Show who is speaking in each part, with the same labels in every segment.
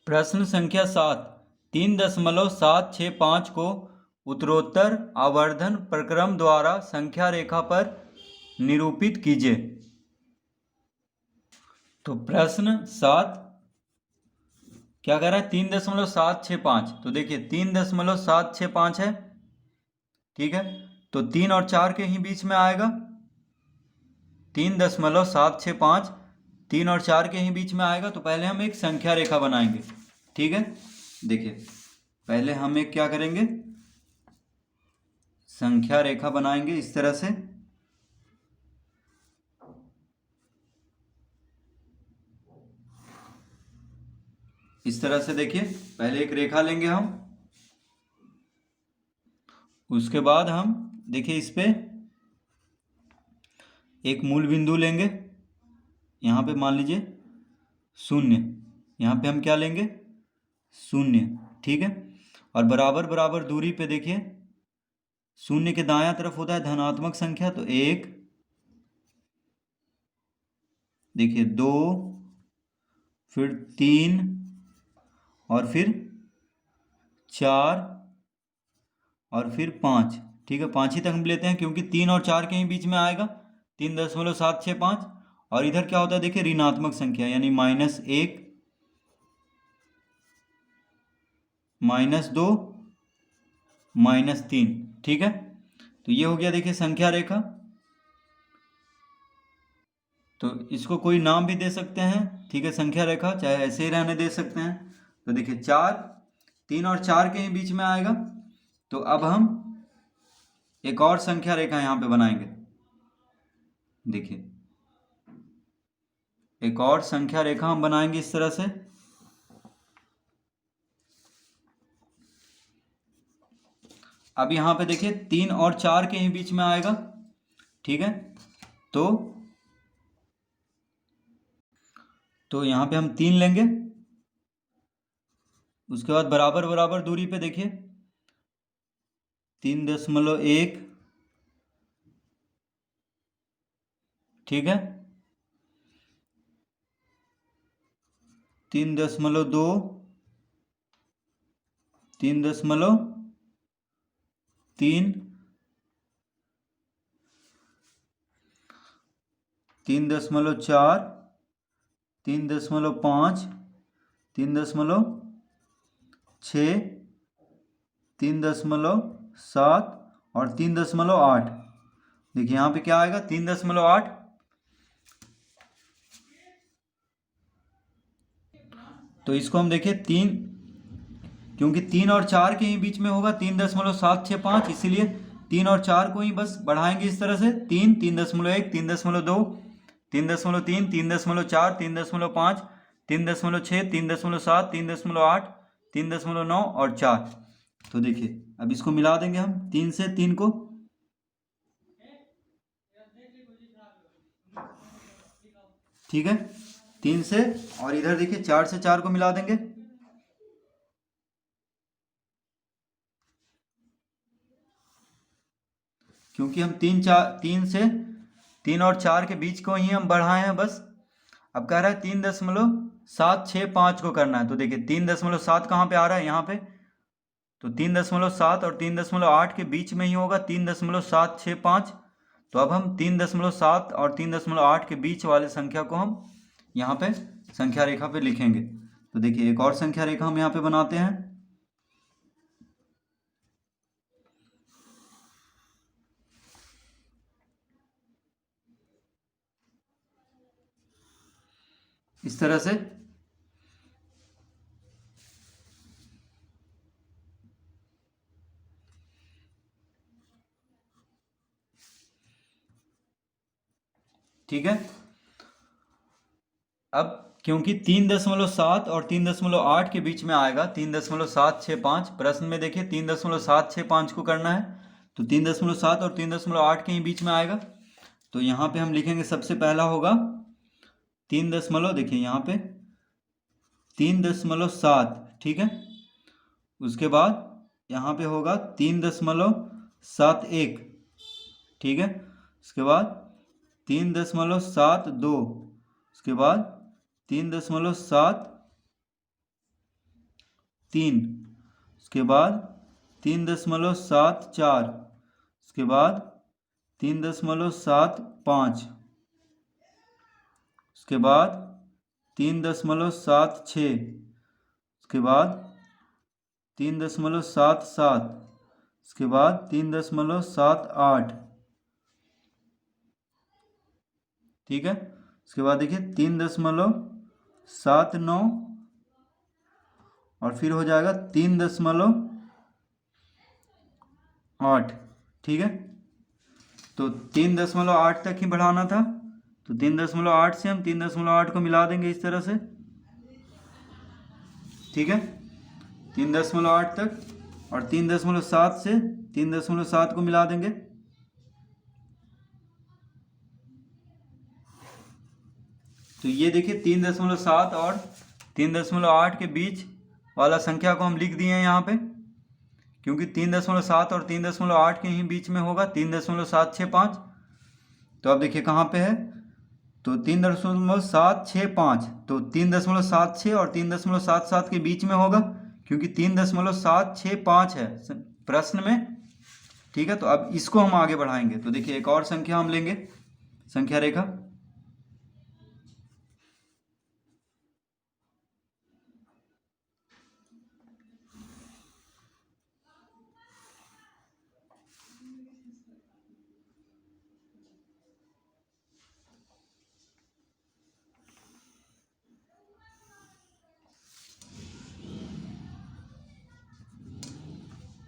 Speaker 1: प्रश्न संख्या 7। 3.765 को उत्तरोत्तर आवर्धन प्रक्रम द्वारा संख्या रेखा पर निरूपित कीजिए। तो प्रश्न 7 क्या कह रहा है? 3.765। तो देखिए 3.765 है, ठीक है। तो 3 और 4 के ही बीच में आएगा। 3.765 3 और 4 के ही बीच में आएगा। तो पहले हम एक संख्या रेखा बनाएंगे, ठीक है। देखिए पहले हम एक क्या करेंगे, संख्या रेखा बनाएंगे इस तरह से। इस तरह से देखिए पहले एक रेखा लेंगे हम, उसके बाद हम देखिए इस पे एक मूल बिंदु लेंगे। यहाँ पे मान लीजिए 0, यहाँ पे हम क्या लेंगे 0, ठीक है। और बराबर बराबर दूरी पे देखिए 0 के दायां तरफ होता है धनात्मक संख्या, तो 1, देखिए 2, फिर 3 और फिर 4 और फिर 5, ठीक है। 5 ही तक हम लेते हैं क्योंकि 3 और 4 के ही बीच में आएगा 3.765। और इधर क्या होता है देखिए ऋणात्मक संख्या, यानी -1, -2, -3, ठीक है। तो ये हो गया देखिए संख्या रेखा। तो इसको कोई नाम भी दे सकते हैं, ठीक है, संख्या रेखा, चाहे ऐसे ही रहने दे सकते हैं। तो देखिए 3 और 4 के ही बीच में आएगा। तो अब हम एक और संख्या रेखा यहाँ पे बनाएंगे। देखिए एक और संख्या रेखा हम बनाएंगे इस तरह से। अब यहाँ पे देखिए 3 और 4 के ही बीच में आएगा, ठीक है। तो यहाँ पे हम 3 लेंगे। उसके बाद बराबर बराबर दूरी पे देखिए 3.1, ठीक है, 3.2, 3.3, 3.4, 3.5, 3.6, 3.7 और 3.8। देखिए यहाँ पे क्या आएगा 3.8। तो इसको हम देखिए 3, क्योंकि 3 और 4 के ही बीच में होगा 3.765, इसीलिए 3 और 4 को ही बस बढ़ाएंगे इस तरह से 3, 3.1, 3.2, 3.3, 3.4, 3.5, 3.6, 3.7, 3.8, 3.9 और 4। तो देखिए अब इसको मिला देंगे हम 3 से 3 को, ठीक है, 3 से, और इधर देखिए 4 से 4 को मिला देंगे। क्योंकि हम 3 से 3 और 4 के बीच को ही हम बढ़ाए हैं बस। अब कह रहा है 3.765 को करना है। तो देखिए 3.7 कहाँ पे आ रहा है, यहाँ पे। तो 3.7 और 3.8 के बीच में ही होगा 3.765। तो अब हम 3.7 और 3.8 के बीच वाले संख्या को हम यहाँ पे संख्या रेखा पे लिखेंगे। तो देखिए एक और संख्या रेखा हम यहाँ पे बनाते हैं। इस तरह से, ठीक है। अब क्योंकि 3.7 और 3.8 के बीच में आएगा 3.765, प्रश्न में देखिए 3.765 को करना है। तो 3.7 और 3.8 के ही बीच में आएगा। तो यहाँ पे हम लिखेंगे, सबसे पहला होगा 3 देखिए यहाँ पे 3.7, ठीक है। उसके बाद यहाँ पे होगा 3.71, ठीक है। उसके बाद 3.72, उसके बाद 3.7, 3, उसके बाद 3.74, उसके बाद 3.75, उसके बाद 3.76, उसके बाद 3.77, उसके बाद 3.78, ठीक है। उसके बाद देखिए 3.79 और फिर हो जाएगा 3.8, ठीक है। तो 3.8 तक ही बढ़ाना था, तो 3.8 से हम 3.8 को मिला देंगे इस तरह से, ठीक है। 3.8 तक और 3.7 से 3.7 को मिला देंगे, तो ये देखिए 3.7 और 3.8 के बीच वाला संख्या को हम लिख दिए हैं यहाँ पे, क्योंकि 3.7 और 3.8 के ही बीच में होगा 3.765। तो अब देखिए कहाँ पे है, तो 3.765, तो 3.76 और 3.77 के बीच में होगा, क्योंकि 3.765 है प्रश्न में, ठीक है। तो अब इसको हम आगे बढ़ाएंगे, तो देखिए एक और संख्या हम लेंगे, संख्या रेखा,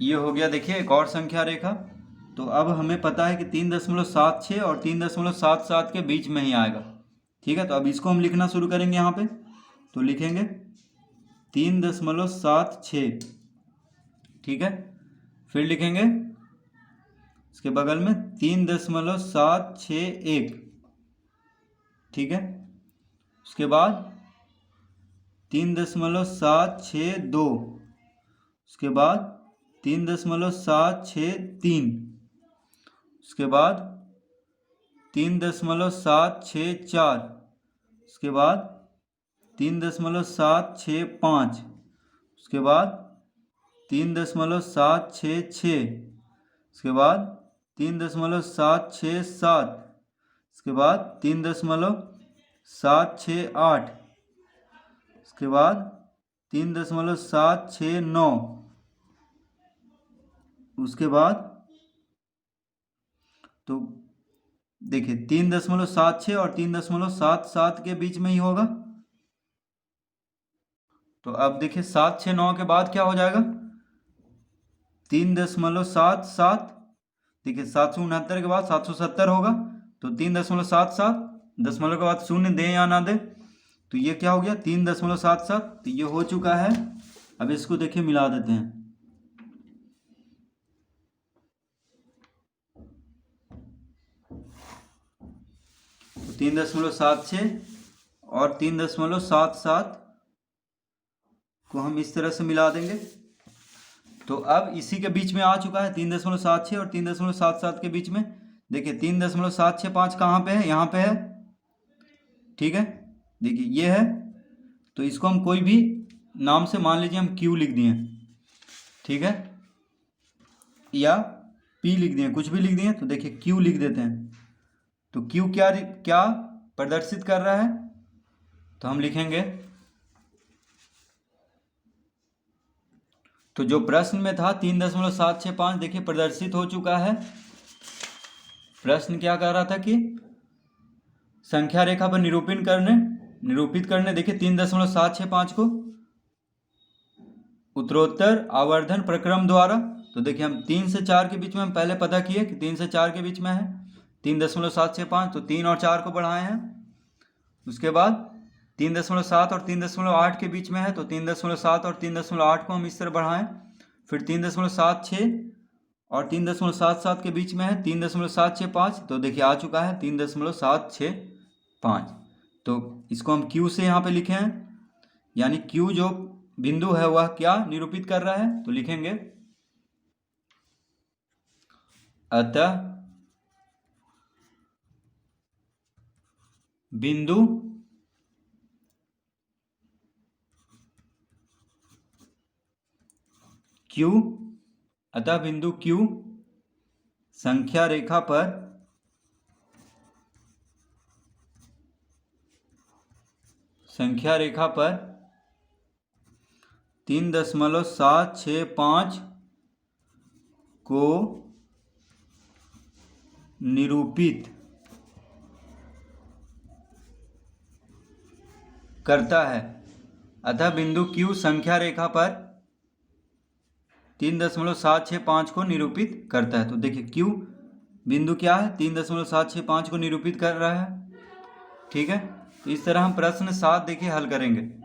Speaker 1: ये हो गया देखिए एक और संख्या रेखा। तो अब हमें पता है कि 3.76 और 3.77 के बीच में ही आएगा, ठीक है। तो अब इसको हम लिखना शुरू करेंगे यहाँ पे, तो लिखेंगे 3.76, ठीक है। फिर लिखेंगे इसके बगल में 3.761, ठीक है। उसके बाद 3.762, उसके बाद 3.763, उसके बाद 3.764, उसके बाद 3.765, उसके बाद 3.766, उसके बाद 3.767, उसके बाद 3.768, उसके बाद 3.769, उसके बाद तो देखिए 3.76 और 3.77 के बीच में ही होगा। तो अब देखिए 769 के बाद क्या हो जाएगा, 3.77, देखिए 769 के बाद 770 होगा, तो 3.77, दशमलव के बाद शून्य दे या ना दे, तो ये क्या हो गया 3.77, तो ये हो चुका है। अब इसको देखिए मिला देते हैं, तो 3.76 और 3.77 को हम इस तरह से मिला देंगे। तो अब इसी के बीच में आ चुका है 3.76 और 3.77 के बीच में, देखिए 3.765 कहाँ पे है, यहाँ पे है, ठीक है। देखिए ये है, तो इसको हम कोई भी नाम से मान लीजिए हम Q लिख दिए, ठीक है, या P लिख दिए, कुछ भी लिख दिए, तो देखिए Q लिख देते हैं। तो Q क्या क्या प्रदर्शित कर रहा है, तो हम लिखेंगे, तो जो प्रश्न में था 3.765 देखिए प्रदर्शित हो चुका है। प्रश्न क्या कह रहा था कि संख्या रेखा पर निरूपित करने देखिए 3.765 को उत्तरोत्तर आवर्धन प्रक्रम द्वारा, तो देखिए हम 3 से 4 के बीच में हम पहले पता किए कि 3 से 4 के बीच में है 3.765, तो 3 और 4 को बढ़ाए हैं। उसके बाद 3.7 और 3.8 के बीच में है, तो 3.7 और 3.8 को हम इस तरह बढ़ाएं। फिर 3.76 और 3.77 के बीच में है 3.765, तो देखिए आ चुका है 3.765। तो इसको हम Q से यहाँ पे लिखे हैं, यानी Q जो बिंदु है वह क्या निरूपित कर रहा है, तो लिखेंगे अतः बिंदु Q, अतः बिंदु Q संख्या रेखा पर संख्या रेखा पर 3.765 को निरूपित करता है। अतः बिंदु Q संख्या रेखा पर 3.765 को निरूपित करता है। तो देखिए Q बिंदु क्या है, 3.765 को निरूपित कर रहा है। ठीक है, तो इस तरह हम प्रश्न 7 देखिए हल करेंगे।